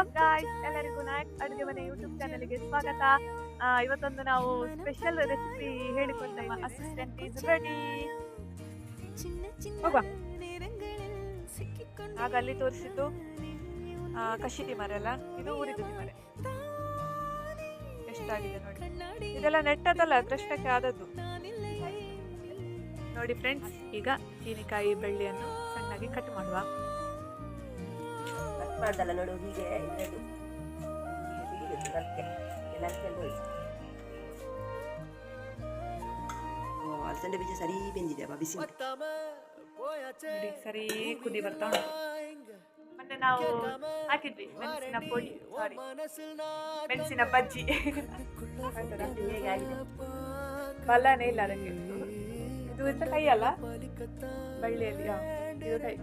Up guys, ಎಲ್ಲರಿಗೂ ನಾಯಕ್ ಅಡುಗೆ ಮನೆ ಯೂಟ್ಯೂಬ್ ಚಾನಲ್ಗೆ ಸ್ವಾಗತ. ಇವತ್ತೊಂದು ನಾವು ಸ್ಪೆಷಲ್ ರೆಸಿಪಿ ಹೇಳಿಕೊಡ್ತಾ ನಮ್ಮ ಅಸಿಸ್ಟೆಂಟ್ ಈಸ್ ರೆಡಿ. ಹೋಗುವ. ಆಗ ಅಲ್ಲಿ ತೋರಿಸಿದ್ದು ಕಷಿ ತಿಮರೆ ಅಲ್ಲ, ಇದು ಊರಿದು ತಿಮರೆ. ಎಷ್ಟಾಗಿದೆ ನೋಡಿ, ಇದೆಲ್ಲ ನೆಟ್ಟದಲ್ಲ, ಕೃಷ್ಣಕ್ಕೆ ಆದದ್ದು ನೋಡಿ ಫ್ರೆಂಡ್ಸ್. ಈಗ ಚೀನಿಕಾಯಿ ಬೆಳ್ಳಿಯನ್ನು ಸಣ್ಣಗೆ ಕಟ್ ಮಾಡುವ. ಮಾಡ್ದಲ್ಲ ನೋಡು, ಹೀಗೆ ಇದ್ರದ್ದು ಅಲಸಂಡೆ ಬೀಜ ಸರಿ ಬೆಂದಿದೆ ಬಿಸಿ ನೋಡಿ, ಸರಿ ಕುದಿ ಬರ್ತಾ ಉಂಟು. ಮತ್ತೆ ನಾವು ಹಾಕಿದ್ವಿ ಮೆಣಸಿನ ಪುಡಿ, ಸಾರಿ ಮೆಣಸಿನ ಬಜ್ಜಿ. ಹೇಗೆ ಆಗಿದೆ? ಬಲ್ಲನೇ ಇಲ್ಲ ಅದಕ್ಕೆ. ಇದು ಎಂತ ಕೈ ಅಲ್ಲ, ಬಳ್ಳಿಯಲ್ಲಿ ಇದು ಕೈ.